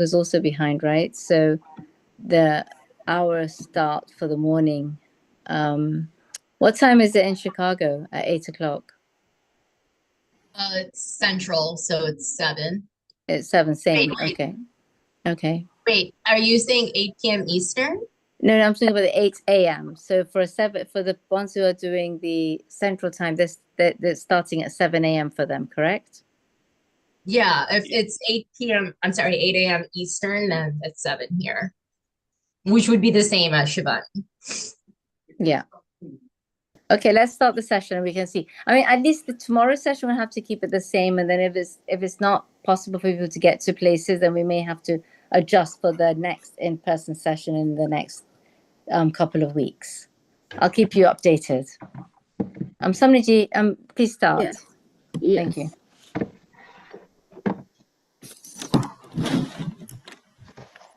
is also behind, right? So the hour start for the morning. What time is it in Chicago? At 8 o'clock? It's central, so it's 7. It's 7, same. Wait, Okay. Okay. wait. Are you saying 8 p.m. Eastern? No, I'm talking about the 8 a.m. So for the ones who are doing the central time, they're starting at 7 a.m. for them, correct? Yeah, if it's 8 p.m., I'm sorry, 8 a.m. Eastern, then it's 7 here, which would be the same as Shivani. Yeah. Okay, let's start the session and we can see. I mean, at least the tomorrow session we'll have to keep it the same, and then if it's not possible for people to get to places, then we may have to adjust for the next in-person session in the next couple of weeks. I'll keep you updated. Samniji, please start. Yes. Yes. Thank you.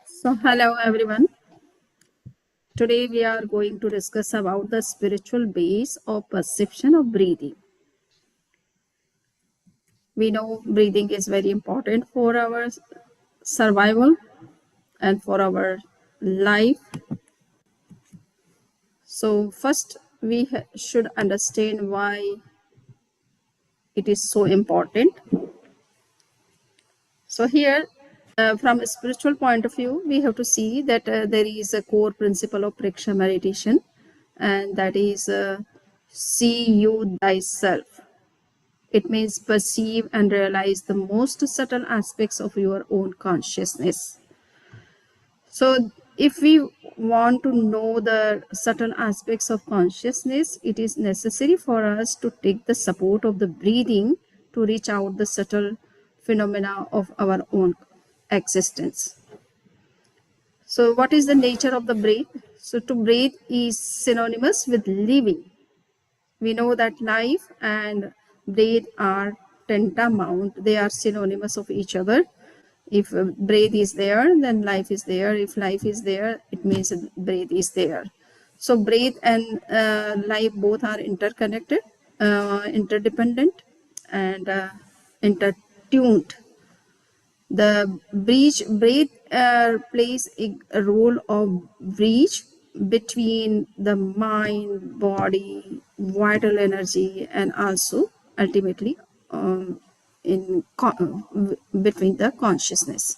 So hello everyone. Today we are going to discuss about the spiritual base of perception of breathing. We know breathing is very important for our survival and for our life. So first we should understand why it is so important. So here from a spiritual point of view, we have to see that there is a core principle of Praksha meditation, and that is see you thyself. It means perceive and realize the most subtle aspects of your own consciousness. So if we want to know the subtle aspects of consciousness, it is necessary for us to take the support of the breathing to reach out the subtle phenomena of our own existence. So what is the nature of the breath? So to breathe is synonymous with living. We know that life and breath are tantamount. They are synonymous of each other. If breath is there, then life is there. If life is there, it means breath is there. So breath and life both are interconnected, interdependent, and intertuned. The breath plays a role of bridge between the mind, body, vital energy, and also ultimately between the consciousness.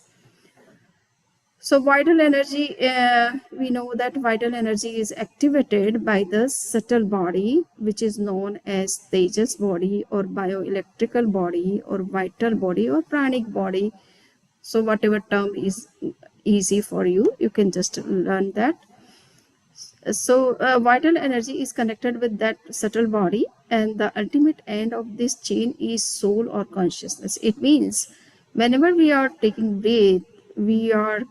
So vital energy, we know that vital energy is activated by the subtle body, which is known as Tejas body or bioelectrical body or vital body or pranic body. So whatever term is easy for you, you can just learn that. So vital energy is connected with that subtle body, and the ultimate end of this chain is soul or consciousness. It means whenever we are taking breath, we are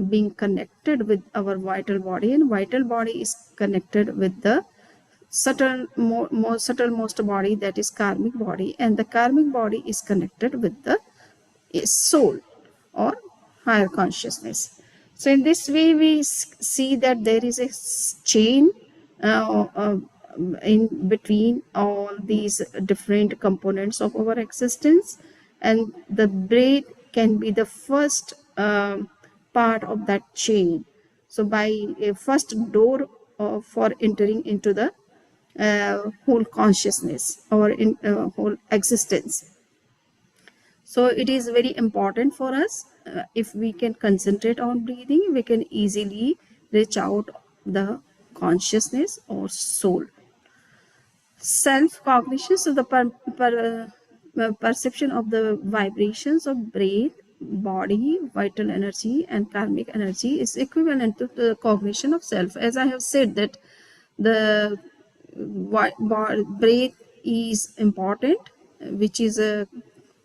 being connected with our vital body, and vital body is connected with the subtle, more subtlemost body, that is karmic body, and the karmic body is connected with the soul or higher consciousness. So in this way we see that there is a chain in between all these different components of our existence, and the breath can be the first part of that chain. So by a first door for entering into the whole consciousness or in whole existence. So it is very important for us. If we can concentrate on breathing, we can easily reach out the consciousness or soul. Self-cognition, so the perception of the vibrations of breath, body, vital energy, and karmic energy is equivalent to the cognition of self. As I have said that the breath is important, which is a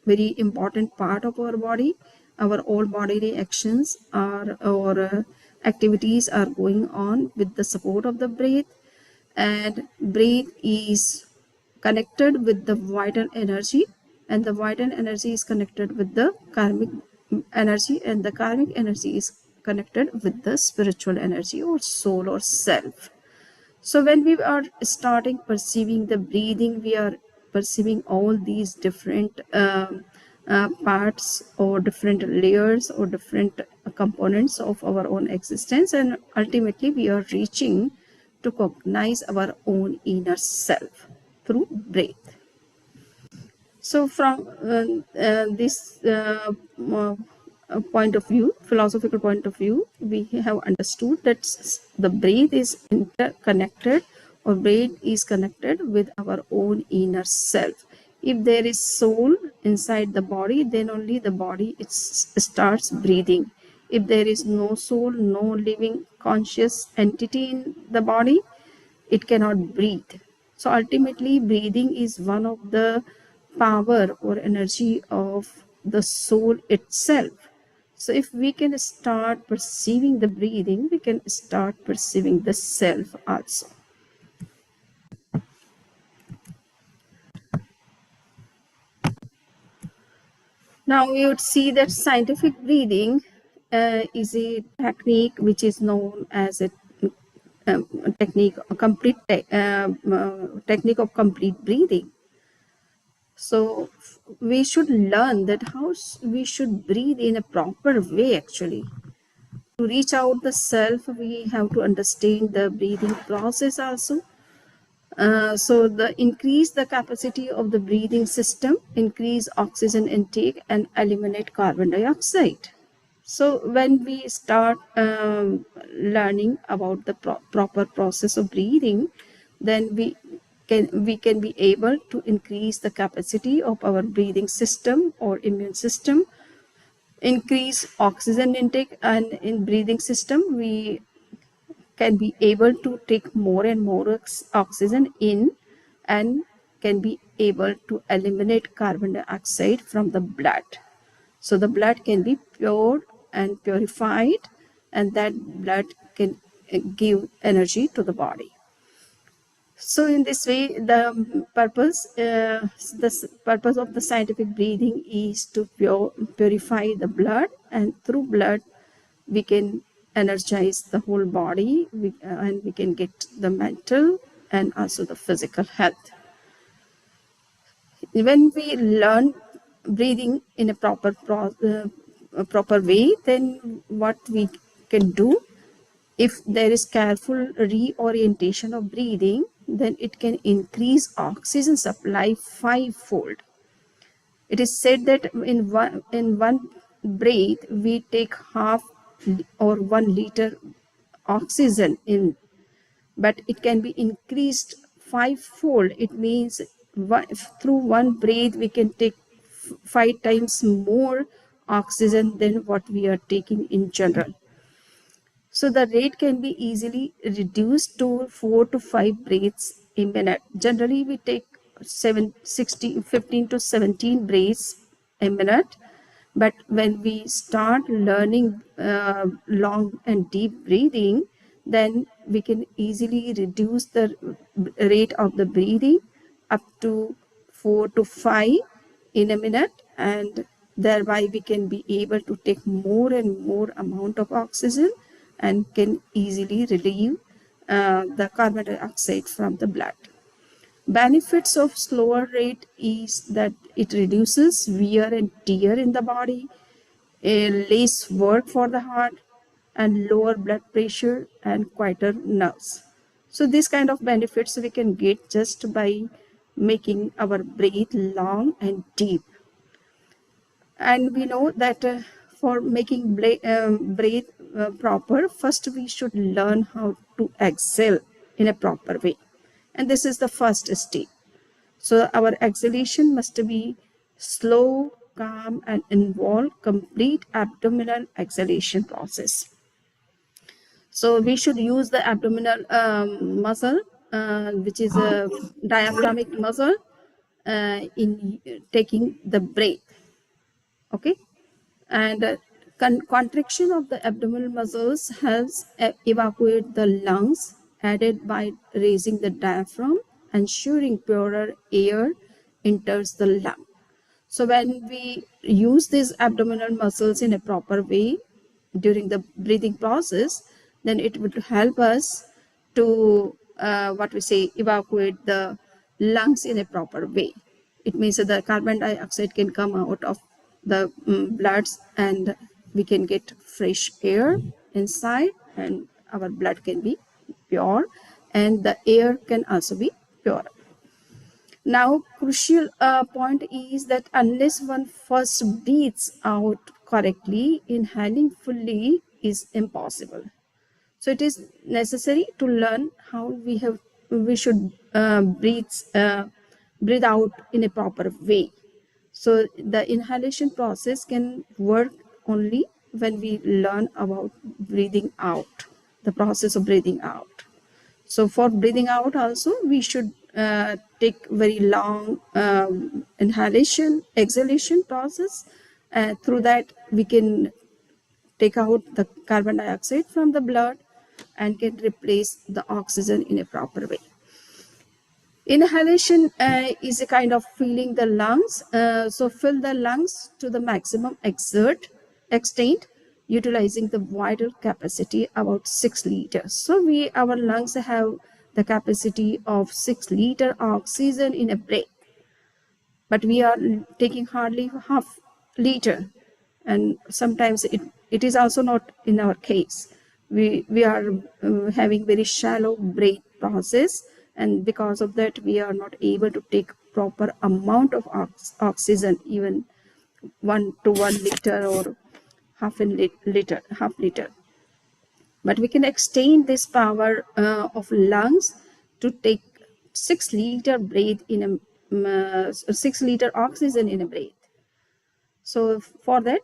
very important part of our body. Our all bodily actions are or activities are going on with the support of the breath, and breath is connected with the vital energy, and the vital energy is connected with the karmic energy, and the karmic energy is connected with the spiritual energy or soul or self. So when we are starting perceiving the breathing, we are perceiving all these different parts or different layers or different components of our own existence, and ultimately we are reaching to cognize our own inner self through breath. So from this point of view, philosophical point of view, we have understood that the breath is interconnected, or brain is connected with our own inner self. If there is soul inside the body, then only the body starts breathing. If there is no soul, no living conscious entity in the body, it cannot breathe. So ultimately, breathing is one of the power or energy of the soul itself. So if we can start perceiving the breathing, we can start perceiving the self also. Now we would see that scientific breathing is a technique which is known as a technique of complete breathing. So we should learn that how we should breathe in a proper way. Actually, to reach out the self, we have to understand the breathing process also. So increase the capacity of the breathing system, increase oxygen intake, and eliminate carbon dioxide. So when we start learning about the proper process of breathing, then we can be able to increase the capacity of our breathing system or immune system, increase oxygen intake, and in breathing system we can be able to take more and more oxygen in, and can be able to eliminate carbon dioxide from the blood. So the blood can be pure and purified, and that blood can give energy to the body. So in this way, the purpose of the scientific breathing is to purify the blood, and through blood we can energize the whole body, and we can get the mental and also the physical health. When we learn breathing in a proper way, then what we can do, if there is careful reorientation of breathing, then it can increase oxygen supply 5-fold. It is said that in one breath we take half or 1 liter oxygen in, but it can be increased 5-fold. It means through one breath we can take 5 times more oxygen than what we are taking in general. So the rate can be easily reduced to 4 to 5 breaths a minute. Generally, we take 15 to 17 breaths a minute. But when we start learning long and deep breathing, then we can easily reduce the rate of the breathing up to 4 to 5 in a minute, and thereby we can be able to take more and more amount of oxygen and can easily relieve the carbon dioxide from the blood. Benefits of slower rate is that it reduces wear and tear in the body, less work for the heart, and lower blood pressure and quieter nerves. So these kind of benefits we can get just by making our breath long and deep. And we know that for making breath proper, first we should learn how to exhale in a proper way, and this is the first step. So our exhalation must be slow, calm, and involve complete abdominal exhalation process. So we should use the abdominal muscle, which is a diaphragmatic muscle, in taking the breath. Okay, and contraction of the abdominal muscles helps evacuate the lungs, aided by raising the diaphragm, ensuring purer air enters the lung. So when we use these abdominal muscles in a proper way during the breathing process, then it would help us to evacuate the lungs in a proper way. It means that the carbon dioxide can come out of the bloods, and we can get fresh air inside, and our blood can be pure, and the air can also be pure. Now, crucial point is that unless one first breathes out correctly, inhaling fully is impossible. So it is necessary to learn how we should breathe out in a proper way. So the inhalation process can work only when we learn about breathing out, the process of breathing out. So for breathing out also, we should take very long inhalation, exhalation process. Through that, we can take out the carbon dioxide from the blood and can replace the oxygen in a proper way. Inhalation is a kind of filling the lungs. So fill the lungs to the maximum extent, utilizing the vital capacity about 6 liters. So our lungs have the capacity of 6 liter oxygen in a breath, but we are taking hardly half liter, and sometimes it is also not in our case. We are having very shallow breath process, and because of that we are not able to take proper amount of oxygen, even 1 to 1 liter or half liter. But we can extend this power of lungs to take 6 liter breath in a 6 liter oxygen in a breath. So for that,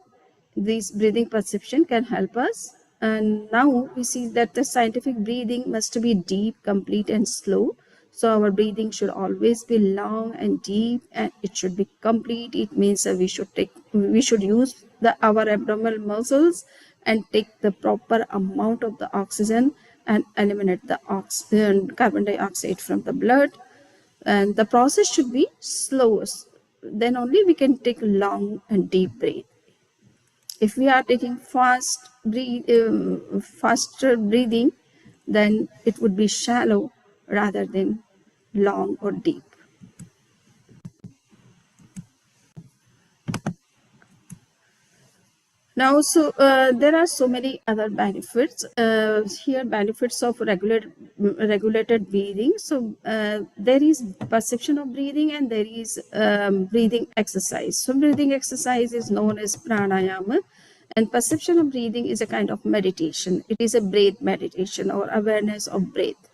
this breathing perception can help us. And now we see that the scientific breathing must be deep, complete, and slow. So our breathing should always be long and deep, and it should be complete. It means that we should use our abdominal muscles and take the proper amount of the oxygen and eliminate the carbon dioxide from the blood. And the process should be slow. Then only we can take long and deep breath. If we are taking faster breathing, then it would be shallow rather than long or deep. Now, there are so many other benefits. Here, benefits of regulated breathing. So there is perception of breathing, and there is breathing exercise. So breathing exercise is known as pranayama, and perception of breathing is a kind of meditation. It is a breath meditation or awareness of breath.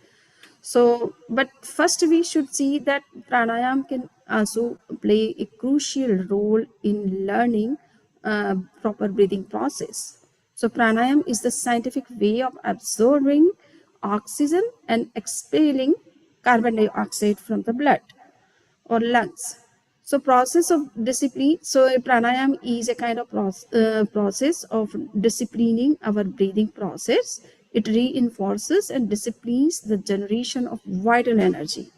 So, but first we should see that pranayama can also play a crucial role in learning proper breathing process. So pranayama is the scientific way of absorbing oxygen and expelling carbon dioxide from the blood or lungs. So process of discipline. So pranayama is a kind of process of disciplining our breathing process. It reinforces and disciplines the generation of vital energy.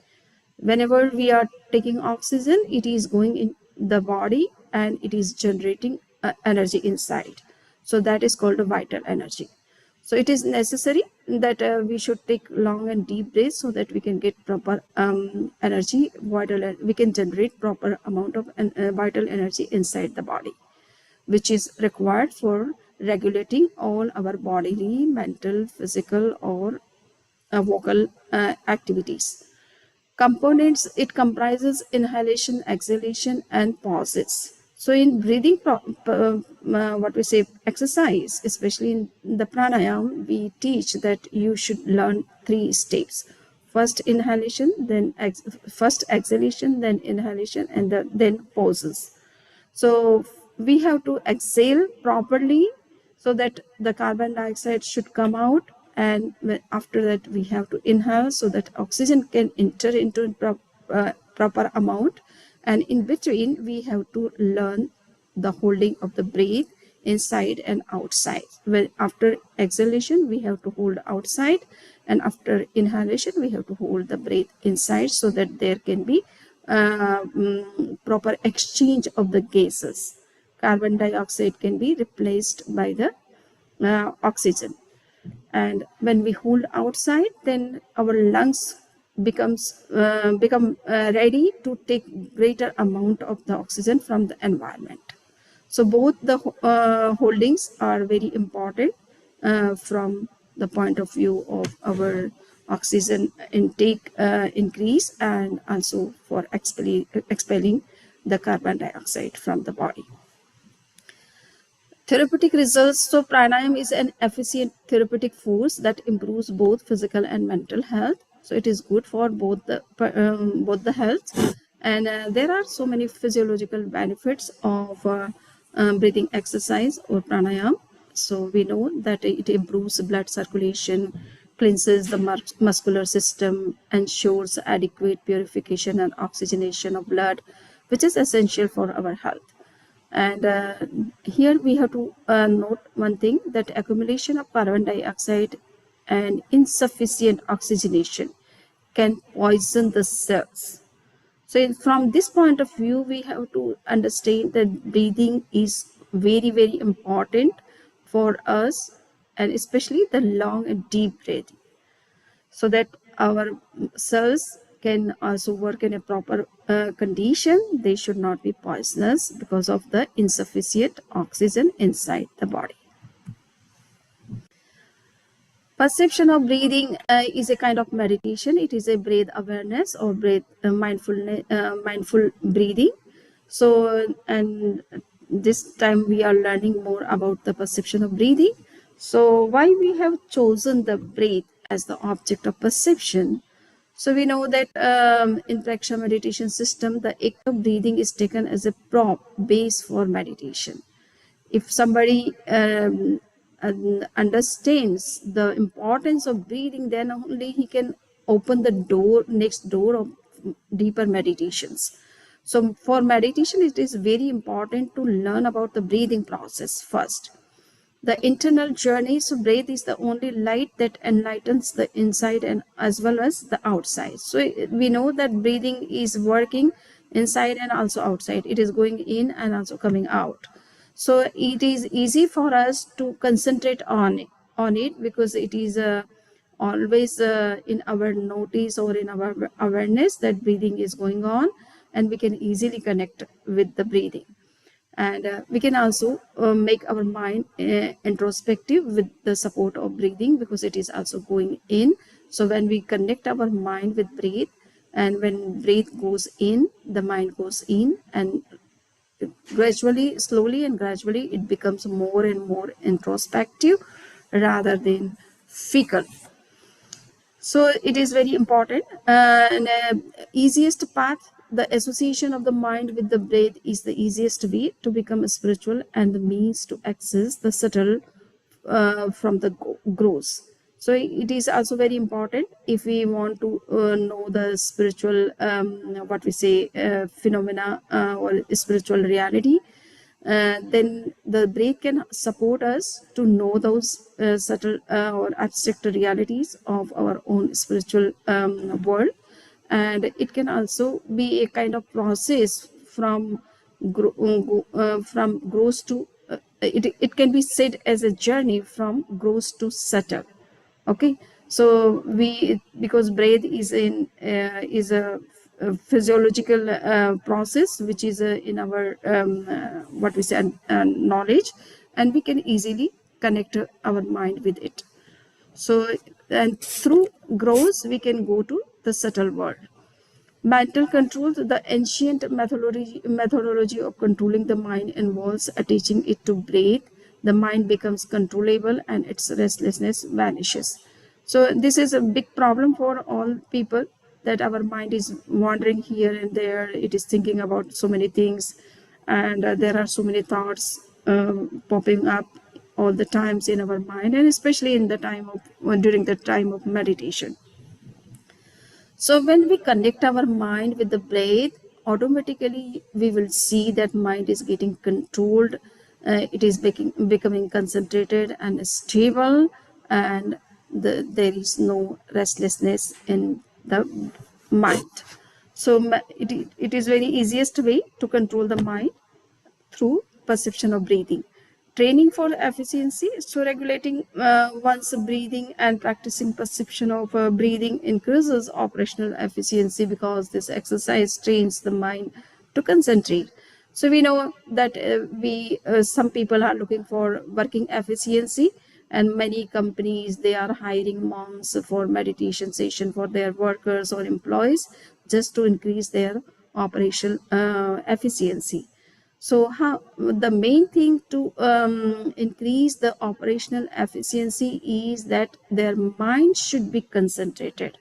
Whenever we are taking oxygen, it is going in the body and it is generating energy inside. So that is called a vital energy. So it is necessary that we should take long and deep breaths so that we can get proper energy, we can generate proper amount of vital energy inside the body, which is required for regulating all our bodily, mental, physical, or vocal activities. Components, it comprises inhalation, exhalation, and pauses. So in breathing what we say exercise, especially in the pranayama, we teach that you should learn 3 steps: first inhalation, then first exhalation, then inhalation, and then pauses. So we have to exhale properly so that the carbon dioxide should come out, and after that we have to inhale so that oxygen can enter into proper amount, and in between we have to learn the holding of the breath inside and outside. After exhalation we have to hold outside, and after inhalation we have to hold the breath inside, so that there can be proper exchange of the gases. Carbon dioxide can be replaced by the oxygen, and when we hold outside, then our lungs become ready to take greater amount of the oxygen from the environment. So both the holdings are very important from the point of view of our oxygen intake increase, and also for expelling the carbon dioxide from the body. Therapeutic results. So pranayama is an efficient therapeutic force that improves both physical and mental health. So it is good for both the health, and there are so many physiological benefits of breathing exercise or pranayama. So we know that it improves blood circulation, cleanses the muscular system, ensures adequate purification and oxygenation of blood, which is essential for our health. And here we have to note one thing, that accumulation of carbon dioxide and insufficient oxygenation can poison the cells. So from this point of view, we have to understand that breathing is very, very important for us, and especially the long and deep breathing, so that our cells can also work in a proper condition. They should not be poisonous because of the insufficient oxygen inside the body. Perception of breathing is a kind of meditation. It is a breath awareness or breath mindful breathing. So, and this time we are learning more about the perception of breathing. So why we have chosen the breath as the object of perception? So we know that in Pranayama meditation system, the act of breathing is taken as a prop base for meditation. If somebody understands the importance of breathing, then only he can open the next door of deeper meditations. So for meditation, it is very important to learn about the breathing process first. The internal journey. So breath is the only light that enlightens the inside and as well as the outside. So we know that breathing is working inside and also outside. It is going in and also coming out. So it is easy for us to concentrate on it because it is always in our notice or in our awareness that breathing is going on, and we can easily connect with the breathing. And we can also make our mind introspective with the support of breathing, because it is also going in. So when we connect our mind with breath, and when breath goes in, the mind goes in, and gradually, slowly and gradually, it becomes more and more introspective rather than fickle. So it is very important. And easiest path, the association of the mind with the breath is the easiest way to become spiritual and the means to access the subtle from the gross. So it is also very important if we want to know the spiritual, what we say, phenomena or spiritual reality. Then the breath can support us to know those subtle or abstract realities of our own spiritual world. And it can also be a kind of process from gross to it can be said as a journey from gross to subtle. Okay, so because breath is a physiological process which is in our what we say knowledge, and we can easily connect our mind with it. So, and through gross we can go to the subtle world. Mental control. The ancient methodology of controlling the mind involves attaching it to breath. The mind becomes controllable and its restlessness vanishes. So this is a big problem for all people, that our mind is wandering here and there. It is thinking about so many things, and there are so many thoughts popping up all the times in our mind, and especially in the time of during the time of meditation. So when we connect our mind with the breath, automatically we will see that mind is getting controlled. It is becoming concentrated and stable, and there is no restlessness in the mind. So it is very easiest way to control the mind through perception of breathing. Training for efficiency. So regulating one's breathing and practicing perception of breathing increases operational efficiency, because this exercise trains the mind to concentrate. So we know that some people are looking for working efficiency, and many companies, they are hiring monks for meditation session for their workers or employees, just to increase their operational efficiency. So how the main thing to increase the operational efficiency is that their mind should be concentrated.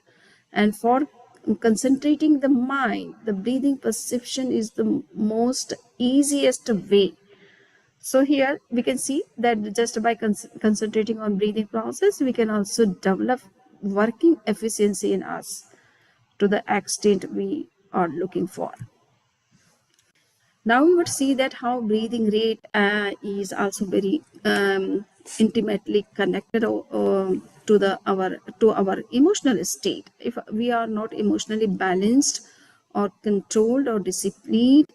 And for concentrating the mind, the breathing perception is the most easiest way. So here we can see that just by concentrating on breathing process, we can also develop working efficiency in us to the extent we are looking for. Now we would see that how breathing rate is also very intimately connected to our emotional state. If we are not emotionally balanced or controlled or disciplined,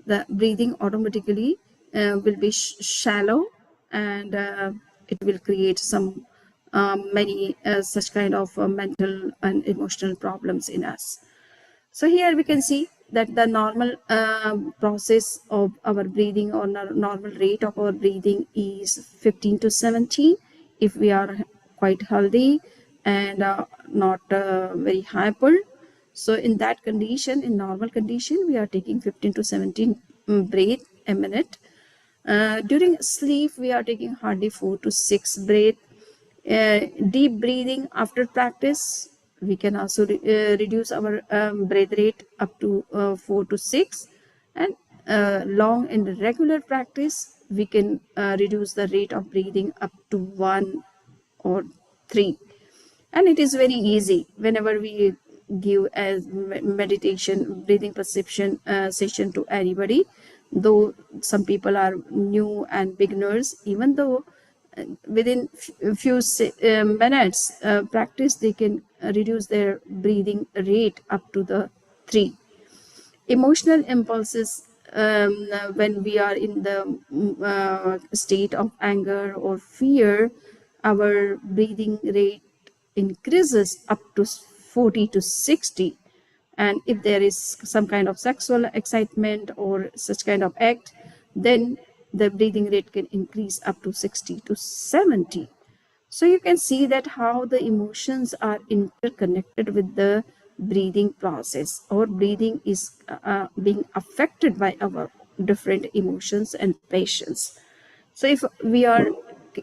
the breathing automatically will be shallow, and it will create some many such kind of mental and emotional problems in us. So here we can see that the normal process of our breathing, or normal rate of our breathing, is 15 to 17 if we are quite healthy and not very hyper. So in that condition, in normal condition, we are taking 15 to 17 breath a minute. During sleep, we are taking hardly 4 to 6 breath. Deep breathing after practice, we can also reduce our breath rate up to 4 to 6, and long and regular practice, we can reduce the rate of breathing up to 1 or 3. And it is very easy whenever we give a meditation breathing perception session to anybody, though some people are new and beginners. Even though within few minutes practice, they can reduce their breathing rate up to the 3. Emotional impulses, when we are in the state of anger or fear, our breathing rate increases up to 40 to 60. And if there is some kind of sexual excitement or such kind of act, then the breathing rate can increase up to 60 to 70. So you can see that how the emotions are interconnected with the breathing process. Our breathing is being affected by our different emotions and passions. So if we are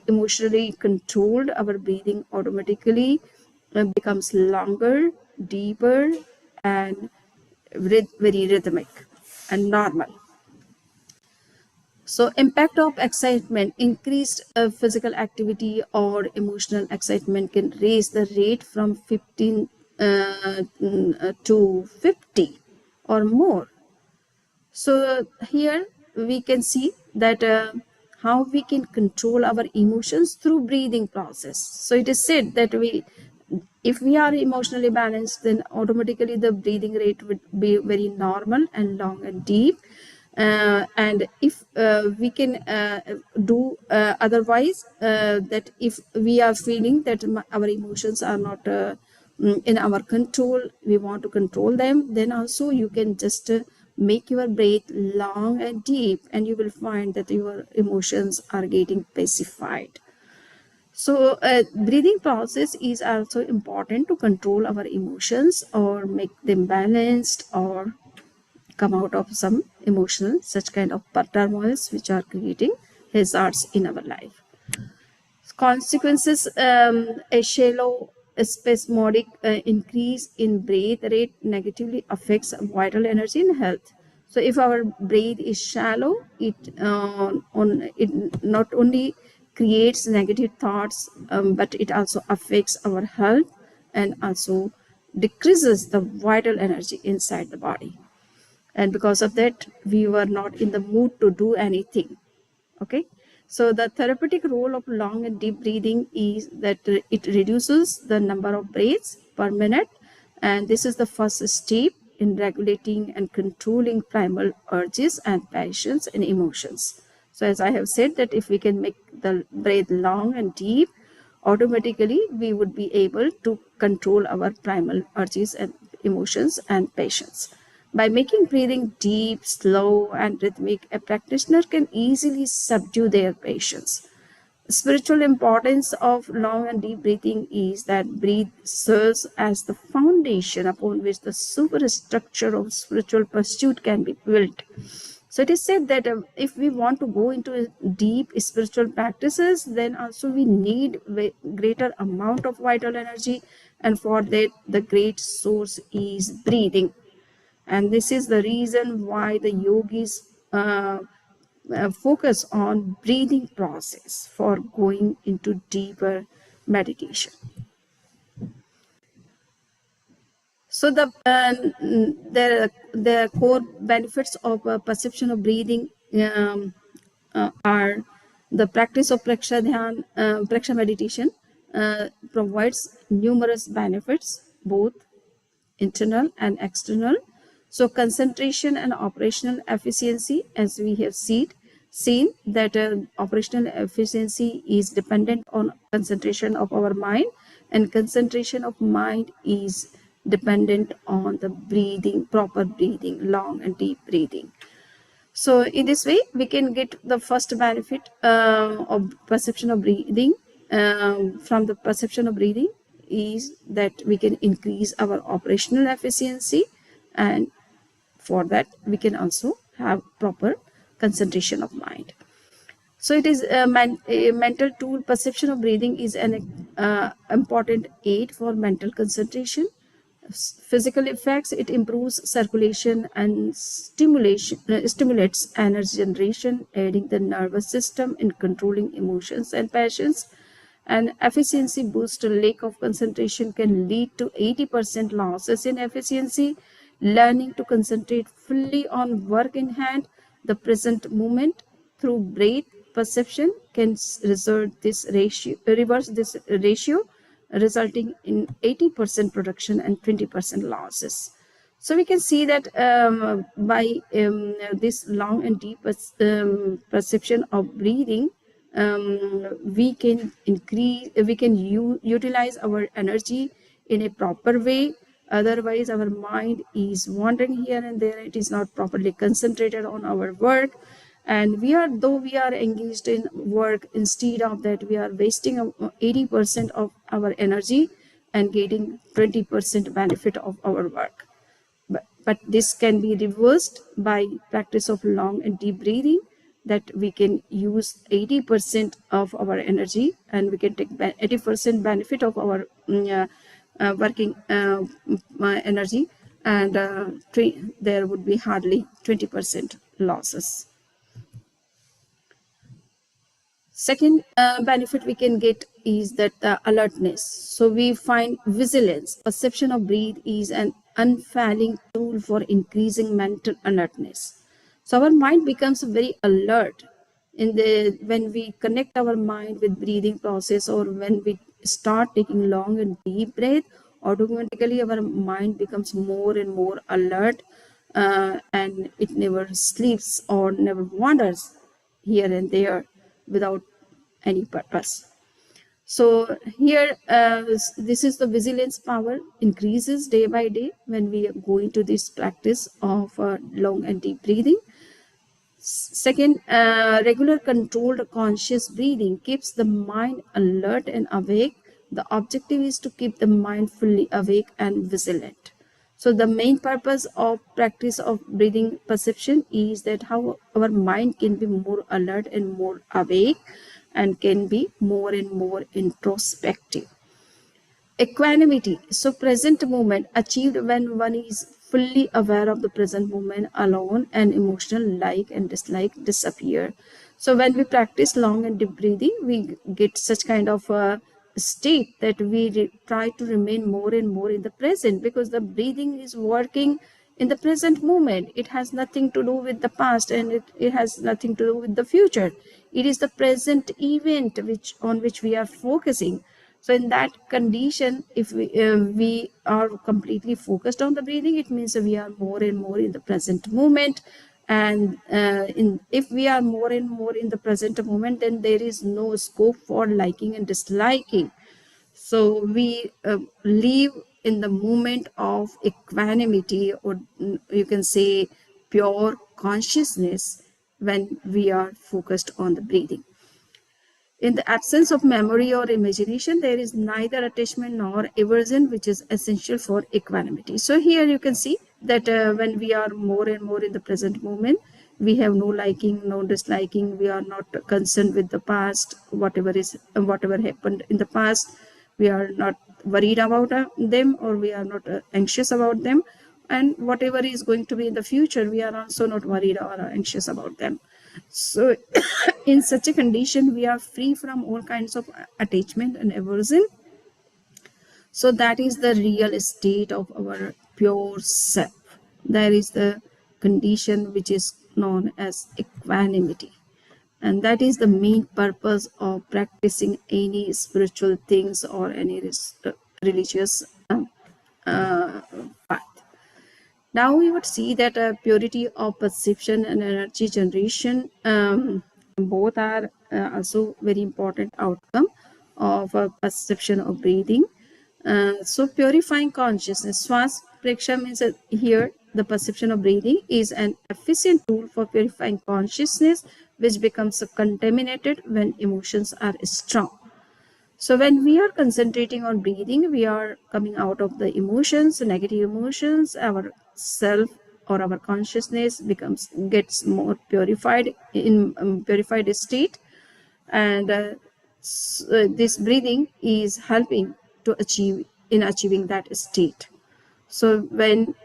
emotionally controlled, our breathing automatically becomes longer, deeper, and very rhythmic and normal. So impact of excitement, increased physical activity or emotional excitement can raise the rate from 15 to 50 or more. So here we can see that how we can control our emotions through breathing process. So it is said that if we are emotionally balanced, then automatically the breathing rate would be very normal and long and deep. And if we can do otherwise, that if we are feeling that our emotions are not in our control, we want to control them, then also you can just make your breath long and deep, and you will find that your emotions are getting pacified. So breathing process is also important to control our emotions or make them balanced, or come out of some emotional such kind of turmoils which are creating hazards in our life. Consequences, a shallow spasmodic increase in breath rate negatively affects vital energy and health. So if our breath is shallow, it not only creates negative thoughts, but it also affects our health and also decreases the vital energy inside the body. And because of that, we were not in the mood to do anything. Okay, so the therapeutic role of long and deep breathing is that it reduces the number of breaths per minute, and this is the first step in regulating and controlling primal urges and passions and emotions. So as I have said, that if we can make the breath long and deep, automatically we would be able to control our primal urges and emotions and passions. By making breathing deep, slow, and rhythmic, a practitioner can easily subdue their patients. Spiritual importance of long and deep breathing is that breath serves as the foundation upon which the superstructure of spiritual pursuit can be built. So it is said that if we want to go into deep spiritual practices, then also we need greater amount of vital energy, and for that the great source is breathing. And this is the reason why the yogis focus on breathing process for going into deeper meditation. So the core benefits of perception of breathing are the practice of praksha meditation provides numerous benefits, both internal and external. So concentration and operational efficiency, as we have seen that operational efficiency is dependent on concentration of our mind, and concentration of mind is dependent on the breathing, proper breathing, long and deep breathing. So in this way, we can get the first benefit of perception of breathing. From the perception of breathing is that we can increase our operational efficiency, and for that we can also have proper concentration of mind. So it is a mental tool. Perception of breathing is an important aid for mental concentration. Physical effects: it improves circulation and stimulates energy generation, aiding the nervous system in controlling emotions and passions. And efficiency boost: lack of concentration can lead to 80% losses in efficiency. Learning to concentrate fully on work in hand, the present moment, through breath perception can reverse this ratio, resulting in 80% production and 20% losses. So we can see that by this long and deep perception of breathing, we can utilize our energy in a proper way. Otherwise our mind is wandering here and there. It is not properly concentrated on our work, and though we are engaged in work, instead of that we are wasting 80% of our energy and getting 20% benefit of our work. But this can be reversed by practice of long and deep breathing, that we can use 80% of our energy and we can take 80% benefit of our working energy, and there would be hardly 20% losses. Second benefit we can get is that alertness. So we find vigilance. Perception of breath is an unfailing tool for increasing mental alertness. So our mind becomes very alert when we connect our mind with breathing process, or when we start taking long and deep breath. Automatically our mind becomes more and more alert, and it never sleeps or never wanders here and there without any purpose. So here this is the vigilance power increases day by day when we go into this practice of long and deep breathing. Second, regular controlled conscious breathing keeps the mind alert and awake. The objective is to keep the mind fully awake and vigilant. So the main purpose of practice of breathing perception is that how our mind can be more alert and more awake, and can be more and more introspective. Equanimity, so present moment, achieved when one is fully aware of the present moment alone, and emotional like and dislike disappear. So when we practice long and deep breathing, we get such kind of a state that we try to remain more and more in the present, because the breathing is working in the present moment. It has nothing to do with the past, and it has nothing to do with the future. It is the present event on which we are focusing. So in that condition, if we are completely focused on the breathing, it means we are more and more in the present moment. And if we are more and more in the present moment, then there is no scope for liking and disliking. So we live in the moment of equanimity, or you can say pure consciousness, when we are focused on the breathing. In the absence of memory or imagination, there is neither attachment nor aversion, which is essential for equanimity. So here you can see that when we are more and more in the present moment, we have no liking, no disliking. We are not concerned with the past, whatever happened in the past. We are not worried about them, or we are not anxious about them. And whatever is going to be in the future, we are also not worried or anxious about them. So in such a condition, we are free from all kinds of attachment and aversion. So that is the real state of our pure self. That is the condition which is known as equanimity. And that is the main purpose of practicing any spiritual things or any religious path. Now we would see that purity of perception and energy generation, both are also very important outcome of perception of breathing. So purifying consciousness, Swas Preksha means here the perception of breathing is an efficient tool for purifying consciousness, which becomes contaminated when emotions are strong. So when we are concentrating on breathing, we are coming out of the emotions, negative emotions. Our self or our consciousness gets more purified in purified state, and this breathing is helping to achieving that state. So when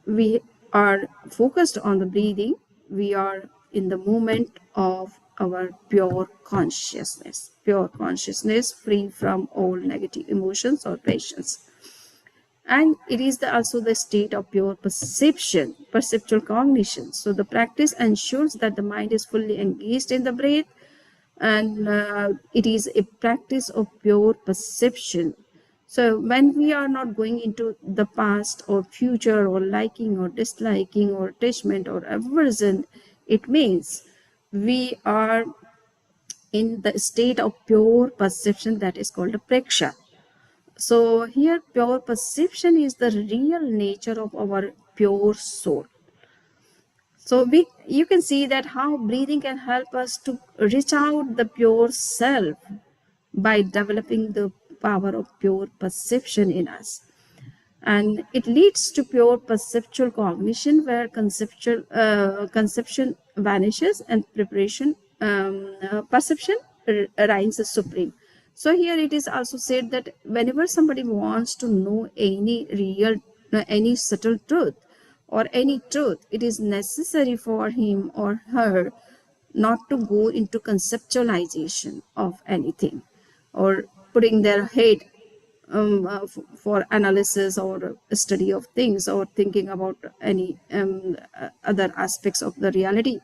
we are focused on the breathing, we are in the moment of our pure consciousness, free from all negative emotions or passions. And it is also the state of pure perceptual cognition. So the practice ensures that the mind is fully engaged in the breath, and it is a practice of pure perception. So when we are not going into the past or future or liking or disliking or attachment or aversion, it means we are in the state of pure perception, that is called a preksha. So here pure perception is the real nature of our pure soul. So you can see that how breathing can help us to reach out the pure self by developing the power of pure perception in us. And it leads to pure perceptual cognition, where conception vanishes and perception reigns supreme. So here it is also said that whenever somebody wants to know any subtle truth or any truth, it is necessary for him or her not to go into conceptualization of anything, or putting their head for analysis or study of things, or thinking about any other aspects of the reality.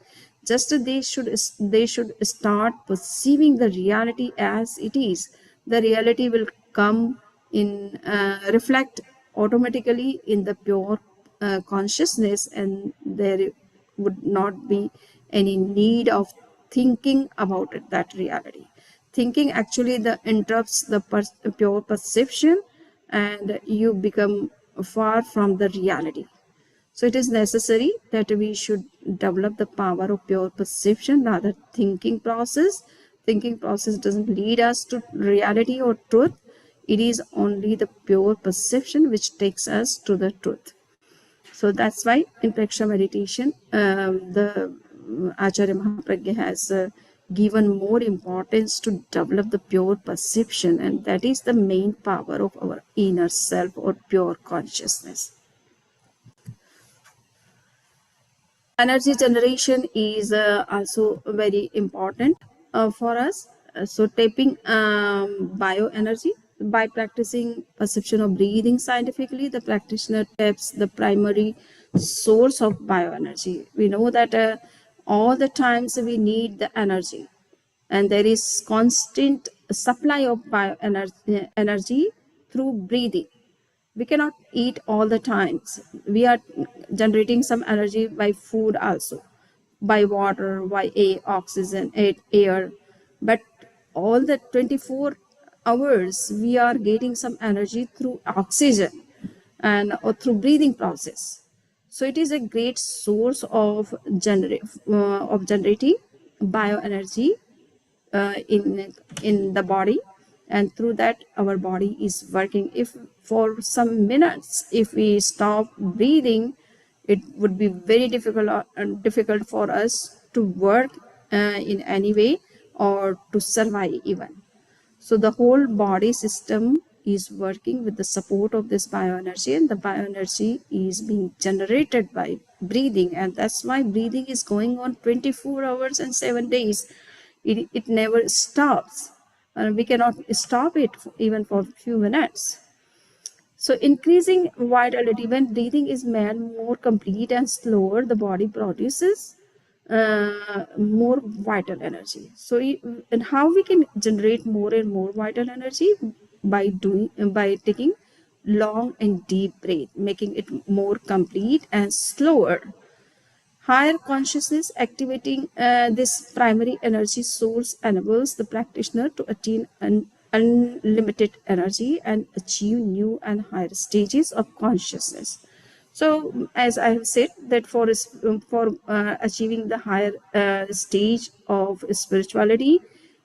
Just they should start perceiving the reality as it is. The reality will come in reflect automatically in the pure consciousness, and there would not be any need of thinking about that reality. Thinking actually interrupts the pure perception, and you become far from the reality. So it is necessary that we should develop the power of pure perception, rather thinking process. Thinking process doesn't lead us to reality or truth. It is only the pure perception which takes us to the truth. So that's why in Preksha meditation, the Acharya Mahapragya has given more importance to develop the pure perception, and that is the main power of our inner self or pure consciousness. Energy generation is also very important for us. So tapping bioenergy. By practicing perception of breathing scientifically, the practitioner taps the primary source of bioenergy. We know that all the times we need the energy, and there is constant supply of bioenergy energy through breathing. We cannot eat all the times. We are generating some energy by food also, by water, by oxygen, air. But all the 24 hours we are getting some energy through oxygen. and or through breathing process. So it is a great source of generating bioenergy in the body, and through that our body is working. If for some minutes if we stop breathing, it would be very difficult for us to work in any way or to survive even. So the whole body system is working with the support of this bioenergy, and the bioenergy is being generated by breathing, and that's why breathing is going on 24 hours and 7 days. It never stops, and we cannot stop it even for a few minutes. So increasing vitality, when breathing is made more complete and slower, the body produces more vital energy. So and how we can generate more and more vital energy? By taking long and deep breath, making it more complete and slower. Higher consciousness activating this primary energy source enables the practitioner to attain an unlimited energy and achieve new and higher stages of consciousness. So, as I have said, that for achieving the higher stage of spirituality,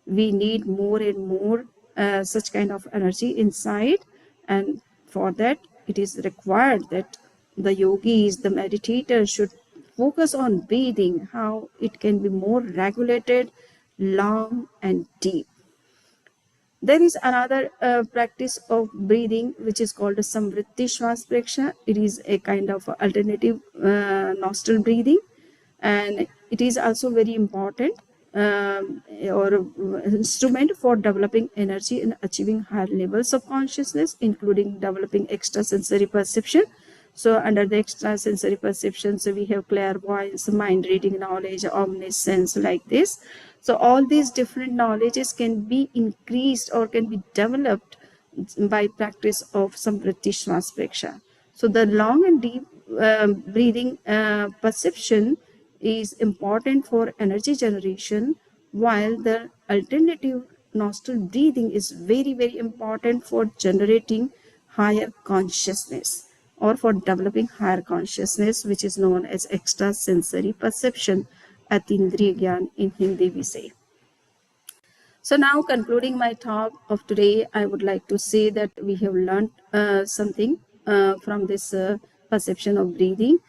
we need more and more such kind of energy inside, and for that, it is required that the yogis, the meditators, should focus on breathing, how it can be more regulated, long and deep. There is another practice of breathing which is called a Samvritti Shwas Preksha. It is a kind of alternative nostril breathing, and it is also very important or instrument for developing energy and achieving higher levels of consciousness, including developing extrasensory perception. So under the extrasensory perception, so we have clairvoyance, mind reading knowledge, omniscience, like this. So all these different knowledges can be increased or can be developed by practice of Samvritti Shwas Preksha. So the long and deep breathing perception is important for energy generation, while the alternative nostril breathing is very, very important for generating higher consciousness or for developing higher consciousness, which is known as extrasensory perception, Atindriya Gyan in Hindi we say. So now, concluding my talk of today, I would like to say that we have learned something from this perception of breathing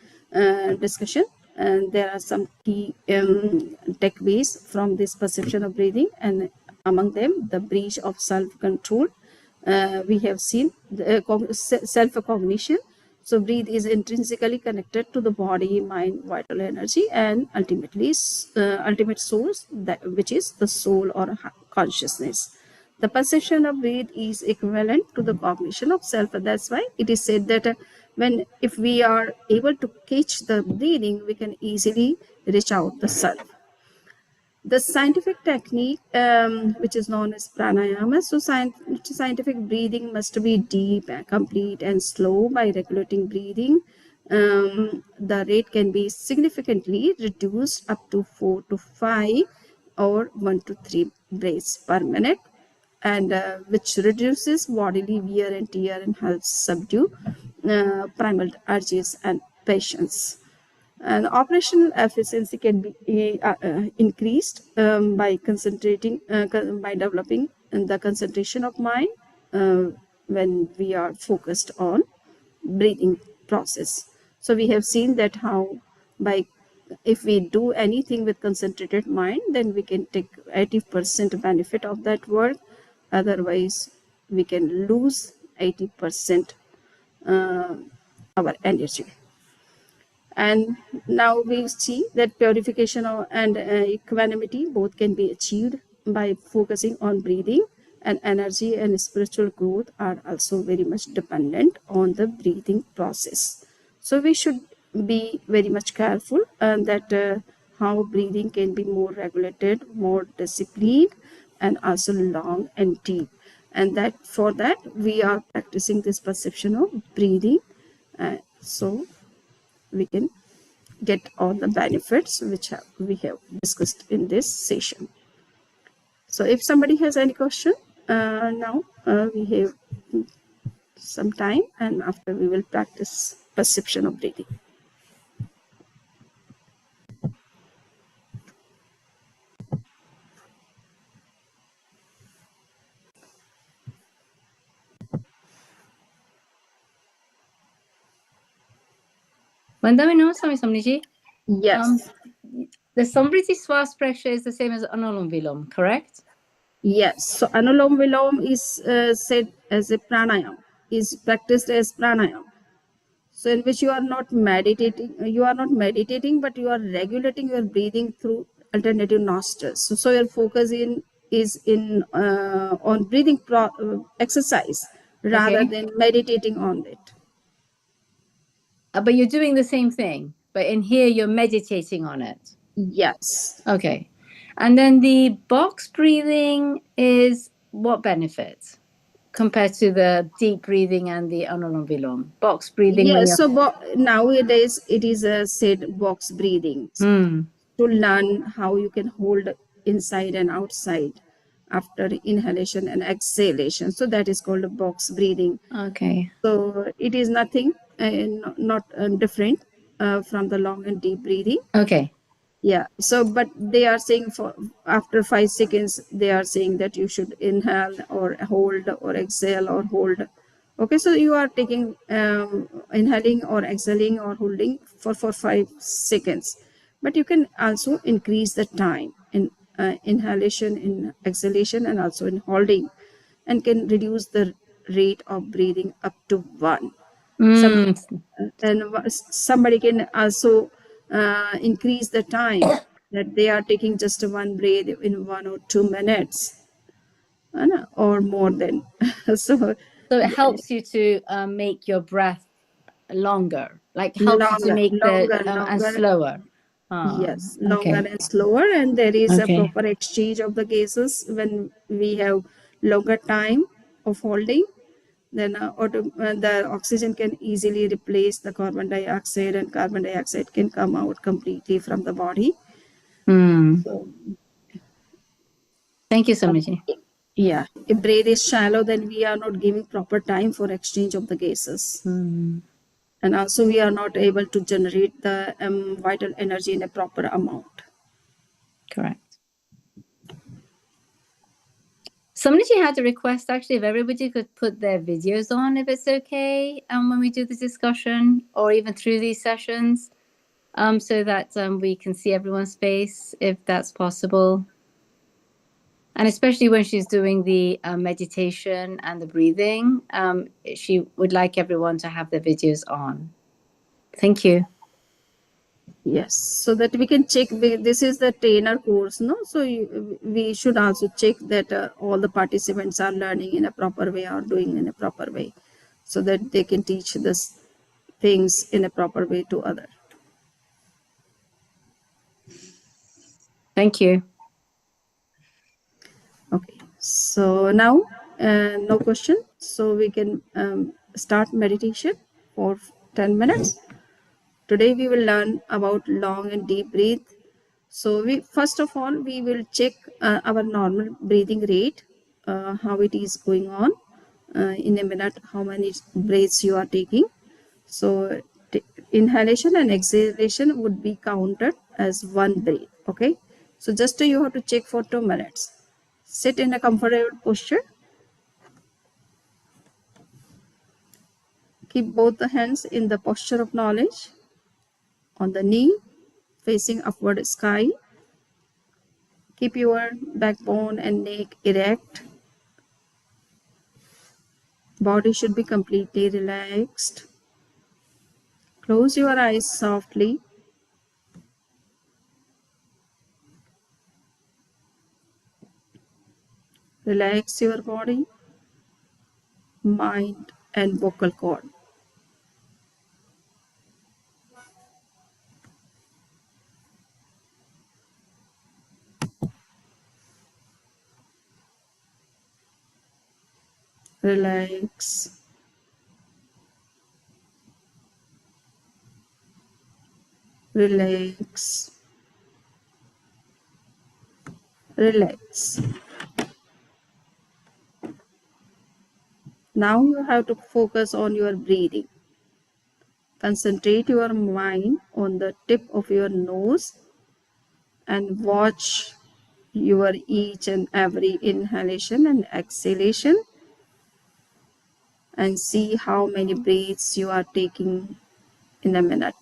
discussion, and there are some key takeaways from this perception of breathing, and among them the breach of self-control. We have seen the self-cognition. So breathe is intrinsically connected to the body, mind, vital energy, and ultimately ultimate source, which is the soul or consciousness. The perception of breathe is equivalent to the cognition of self. That's why it is said that if we are able to catch the breathing, we can easily reach out the self. The scientific technique, which is known as pranayama, so scientific breathing must be deep, complete, and slow. By regulating breathing, the rate can be significantly reduced up to 4 to 5 or 1 to 3 breaths per minute, and which reduces bodily wear and tear and helps subdue primal urges and passions. And operational efficiency can be increased by concentrating, by developing the concentration of mind when we are focused on breathing process. So we have seen that how if we do anything with concentrated mind, then we can take 80% benefit of that work. Otherwise, we can lose 80% our energy. And now we see that purification and equanimity both can be achieved by focusing on breathing, and energy and spiritual growth are also very much dependent on the breathing process. So we should be very much careful that how breathing can be more regulated, more disciplined, and also long and deep. And that for that we are practicing this perception of breathing. So we can get all the benefits which we have discussed in this session. So if somebody has any question, now we have some time, and after we will practice perception of breathing. Vandamino, Samiji. Yes. The Samvriti Swas pressure is the same as Anulom Vilom, correct? Yes. So Anulom Vilom is said as a pranayama, is practiced as pranayama. So in which you are not meditating, but you are regulating your breathing through alternative nostrils. So your focus is on breathing exercise rather than meditating on it. But you're doing the same thing, but in here you're meditating on it. Yes. Okay. And then the box breathing is what benefits compared to the deep breathing and the Anulom Vilom? Box breathing. Yes. So nowadays it is a said box breathing to learn how you can hold inside and outside after inhalation and exhalation. So that is called a box breathing. Okay. So it is nothing not different from the long and deep breathing. Okay. Yeah. So, but they are saying for after 5 seconds, they are saying that you should inhale or hold or exhale or hold. Okay. So you are taking inhaling or exhaling or holding for 5 seconds, but you can also increase the time in inhalation, in exhalation, and also in holding, and can reduce the rate of breathing up to 1. Somebody can also increase the time that they are taking just one breath in 1 or 2 minutes or more than. So it helps you to make your breath longer, like helps you to make longer, and slower. Yes, longer and slower, and there is a proper exchange of the gases when we have longer time of holding. Then the oxygen can easily replace the carbon dioxide, and carbon dioxide can come out completely from the body. So, thank you, Samiji. Yeah, if breath is shallow, then we are not giving proper time for exchange of the gases. And also we are not able to generate the vital energy in a proper amount. Correct. Samiji had a request actually if everybody could put their videos on, if it's okay, when we do the discussion or even through these sessions, so that we can see everyone's face, if that's possible. And especially when she's doing the meditation and the breathing, she would like everyone to have their videos on. Thank you. Yes, so that we can check. This is the trainer course, no? So we should also check that all the participants are learning in a proper way or doing in a proper way, so that they can teach this things in a proper way to others. Thank you. Okay, so now no question. So we can start meditation for 10 minutes. Today we will learn about long and deep breath. So we first of all we will check our normal breathing rate, how it is going on in a minute, how many breaths you are taking. So inhalation and exhalation would be counted as one breath. Okay, so just you have to check for 2 minutes. Sit in a comfortable posture. Keep both the hands in the posture of knowledge on the knee, facing upward sky. Keep your backbone and neck erect. Body should be completely relaxed. Close your eyes softly. Relax your body, mind, and vocal cord. Relax. Relax. Relax. Now you have to focus on your breathing. Concentrate your mind on the tip of your nose and watch your each and every inhalation and exhalation, and see how many breaths you are taking in a minute.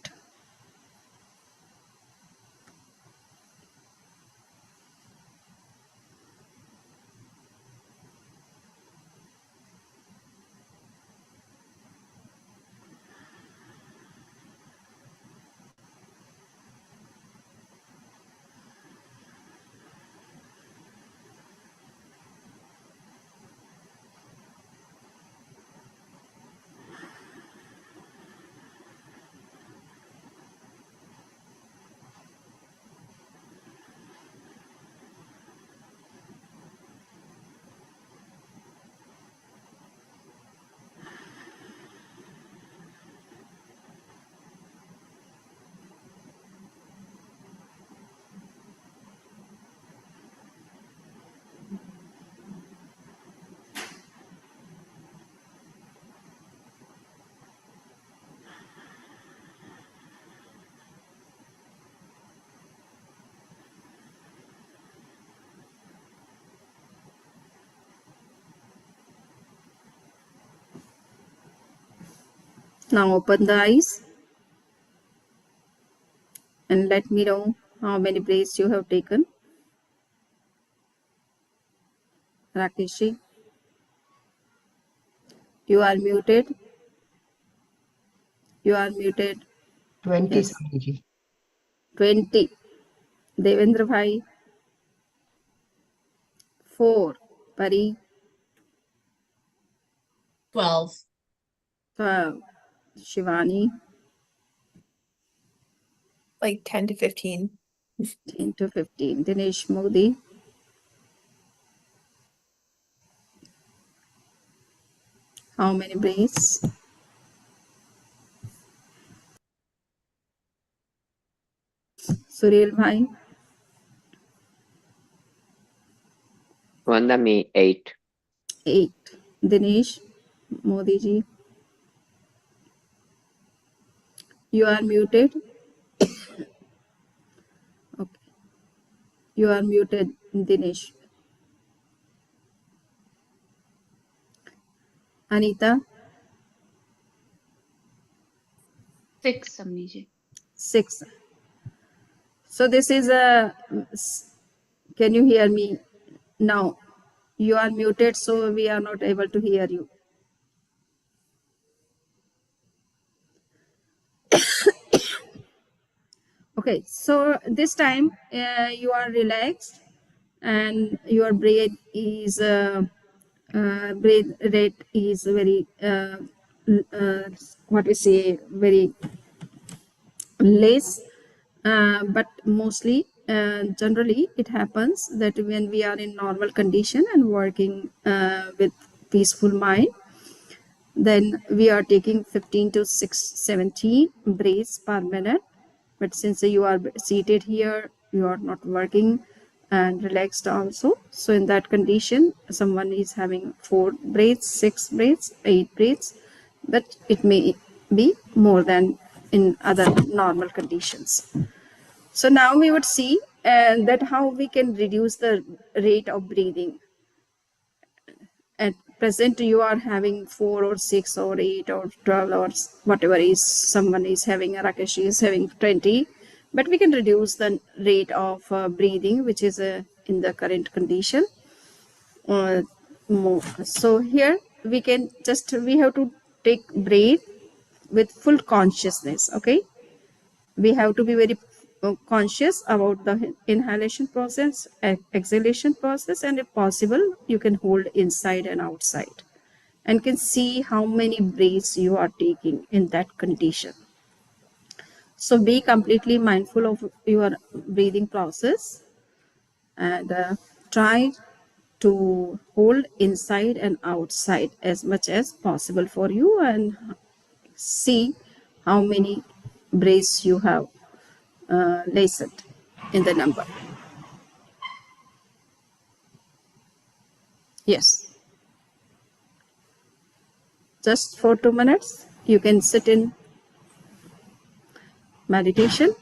Now open the eyes and let me know how many breaths you have taken. Rakeshi, you are muted. You are muted. 20, Yes. Swamiji. 20. Devendra Bhai. 4. Pari. 12. 12. Shivani. Like 10 to 15. 10 to 15. Dinesh Modi. How many breaths? Suril Bhai. Vandami 8. 8. Dinesh Modi ji. You are muted. Okay. You are muted, Dinesh. Anita. 6, Samniji. 6. So this is a, can you hear me now? You are muted, so we are not able to hear you. Okay, so this time you are relaxed and your breath rate is very what we say, very less, but mostly generally it happens that when we are in normal condition and working with peaceful mind, then we are taking 15 to 17 breaths per minute. But since you are seated here, you are not working and relaxed also, so in that condition someone is having 4 breaths, 6 breaths, 8 breaths, but it may be more than in other normal conditions. So now we would see that how we can reduce the rate of breathing. At present you are having 4 or 6 or 8 or 12 or whatever is someone is having. Rakesh is having 20, but we can reduce the rate of breathing which is in the current condition more. So here we have to take breath with full consciousness. Okay, we have to be very conscious about the inhalation process, exhalation process, and if possible you can hold inside and outside and can see how many breaths you are taking in that condition. So be completely mindful of your breathing process and try to hold inside and outside as much as possible for you, and see how many breaths you have lessened in the number. Yes. just for 2 minutes. You can sit in meditation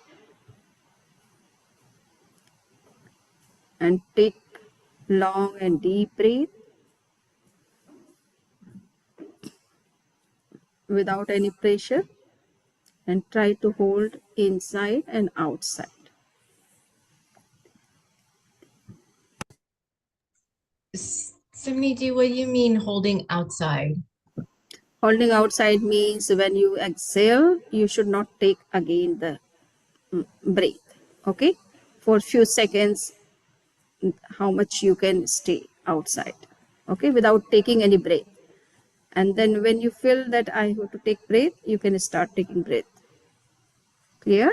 and take long and deep breath without any pressure, and try to hold inside and outside. Samniji, what do you mean holding outside? Holding outside means when you exhale, you should not take again the breath. Okay, for few seconds, how much you can stay outside, okay, without taking any breath. And then when you feel that I have to take breath, you can start taking breath. Clear?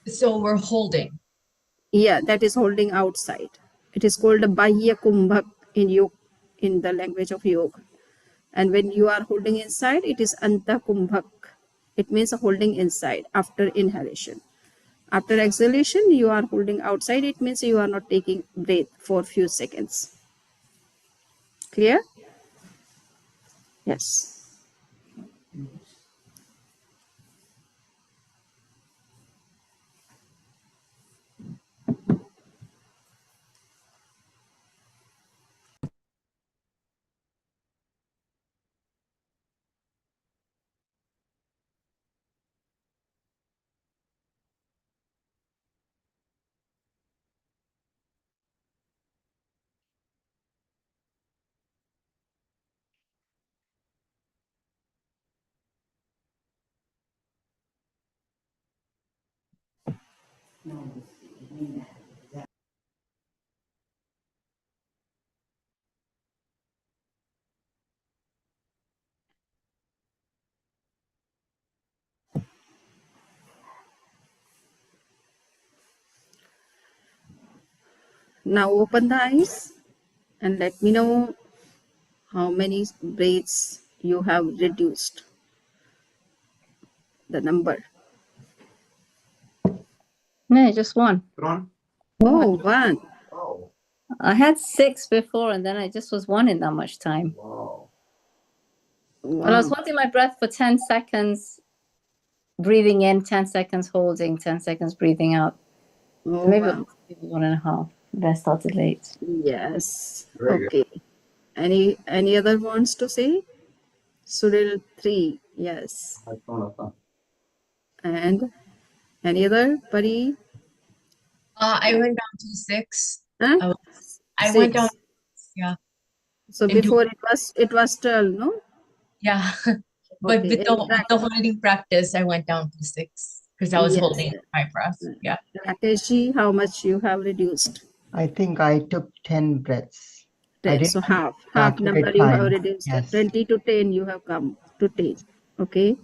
So we're holding. Yeah, that is holding outside. It is called a bahya kumbhak in yoga, in the language of yoga. And when you are holding inside, it is anta kumbhak. It means holding inside after inhalation. After exhalation, you are holding outside. It means you are not taking breath for few seconds. Clear? Yes. Now open the eyes and let me know how many breaths you have reduced. The number. No, just one. Oh, one. I had 6 before, and then I just was 1 in that much time. Wow. Well, I was holding my breath for 10 seconds, breathing in, 10 seconds holding, 10 seconds breathing out. Oh, Maybe wow. 1.5. Maybe I started late. Yes. Okay. Any other ones to say? Suril 3. Yes. And any other? Pari? I went down to 6. Huh? I went down, 6. yeah. So into- before it was 12, no? Yeah. But Okay. with the holding practice, I went down to 6 because I was Yes. holding my breath. Yeah. Rakeshji, how much you have reduced? I think I took 10 breaths. I 10. didn't So half calculate number you have time. reduced. Yes. 20 to 10 you have come to 10. Okay.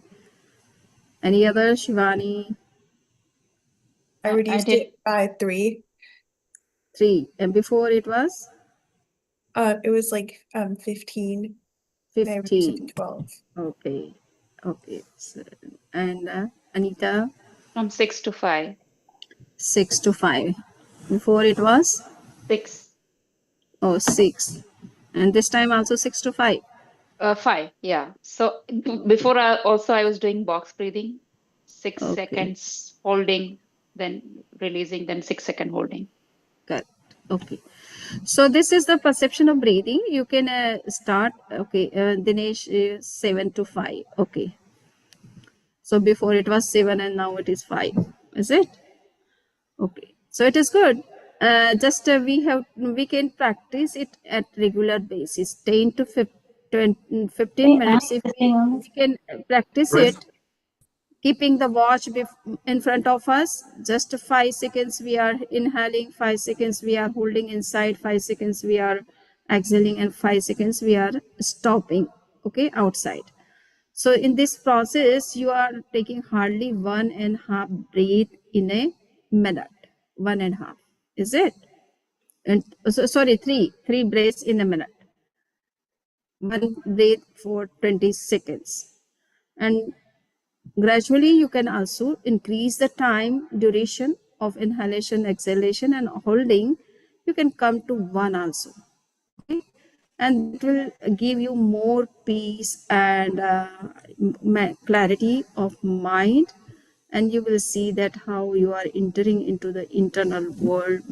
Any other, Shivani? I reduced did. it by 3. 3. And before it was? It was like 15. And I reduced it to 15. 12. Okay. Okay. So, and Anita? From 6 to 5. 6 to 5. Before it was? 6. Oh, 6. And this time also 6 to 5. 5. Yeah. So before I was doing box breathing, 6 Okay. seconds holding, then releasing, then 6-second holding. Correct. Okay. So this is the perception of breathing. You can start. Okay. Dinesh, 7 to 5. Okay. So before it was 7 and now it is 5. Is it? Okay. So it is good. Just we can practice it at regular basis, 10 to 15 minutes. If we can practice it, keeping the watch in front of us, just 5 seconds we are inhaling, 5 seconds we are holding inside, 5 seconds we are exhaling, and 5 seconds we are stopping, okay, outside. So in this process, you are taking hardly 1.5 breath in a minute. 1.5, is it? And so, sorry, three breaths in a minute. 1 breath for 20 seconds. And gradually, you can also increase the time duration of inhalation, exhalation, and holding. You can come to 1 also. Okay? and it will give you more peace and clarity of mind, and you will see that how you are entering into the internal world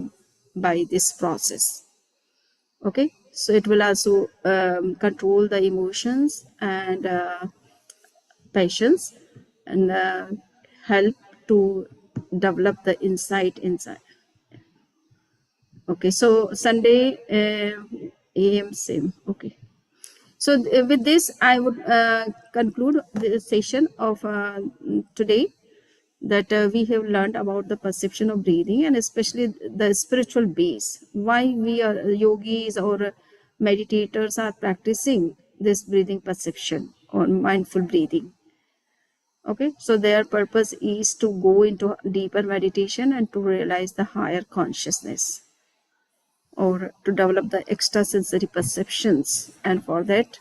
by this process. Okay, so it will also control the emotions and patience, and help to develop the insight inside. Okay, so Sunday AM same. Okay, so with this I would conclude the session of today, that we have learned about the perception of breathing, and especially the spiritual base, why we are yogis or meditators are practicing this breathing perception or mindful breathing. Okay, so their purpose is to go into deeper meditation and to realize the higher consciousness, or to develop the extrasensory perceptions, and for that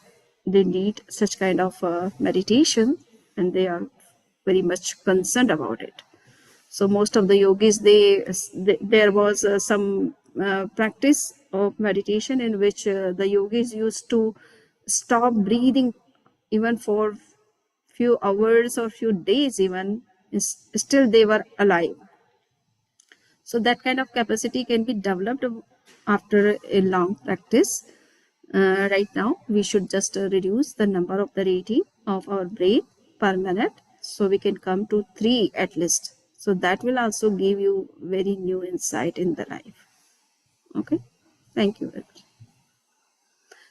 they need such kind of meditation, and they are very much concerned about it. So most of the yogis, there was some practice of meditation in which the yogis used to stop breathing even for few hours or few days even, still they were alive. So that kind of capacity can be developed after a long practice. Right now we should just reduce the number of the rating of our breath per minute, so we can come to 3 at least. So that will also give you very new insight in the life. Okay, thank you very much.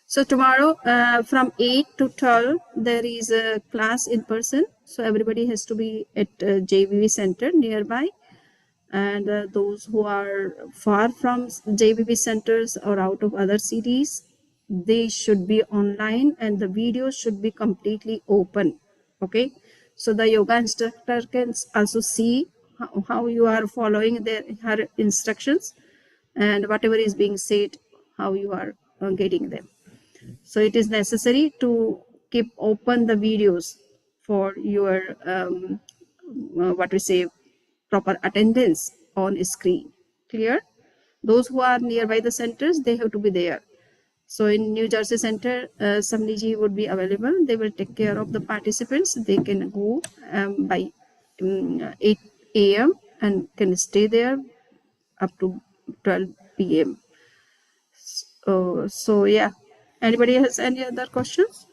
So tomorrow from 8 to 12 there is a class in person, so everybody has to be at JBV center nearby, and those who are far from JBV centers or out of other cities, they should be online, and the videos should be completely open. Okay, so the yoga instructor can also see how you are following her instructions, and whatever is being said, how you are getting them. So it is necessary to keep open the videos for your what we say, proper attendance on screen. Clear? Those who are nearby the centers, they have to be there. So in New Jersey Center, Samniji would be available. They will take care of the participants. They can go by 8 a.m. and can stay there up to 12 p.m. So yeah, anybody has any other questions?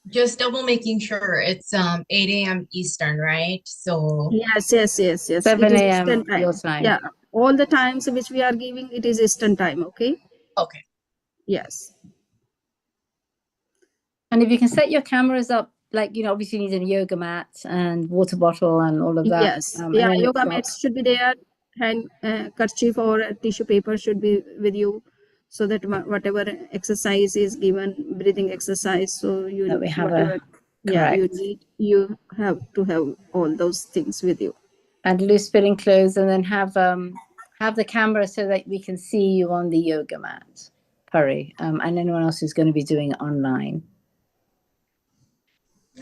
Just double making sure it's 8 a.m. Eastern, right? So Yes. 7 It is a.m. Eastern time. your time. Yeah, all the times which we are giving, it is Eastern time. Okay. okay. Yes. And if you can set your cameras up, like, you know, obviously you need a yoga mat and water bottle and all of that. Yes. And Yeah, then yoga it's got- mats should be there, and kerchief or tissue paper should be with you, so that whatever exercise is given, breathing exercise, so you That we have whatever you correct. need, you have to have all those things with you. And loose fitting clothes, and then have the camera so that we can see you on the yoga mat, Puri, and anyone else who's going to be doing it online.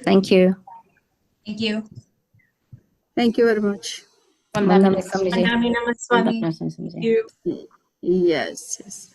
Thank you. Thank you. Thank you very much. Vandana Samiji. Vandana Namaswami. Vandana Samiji. Thank you. Yes.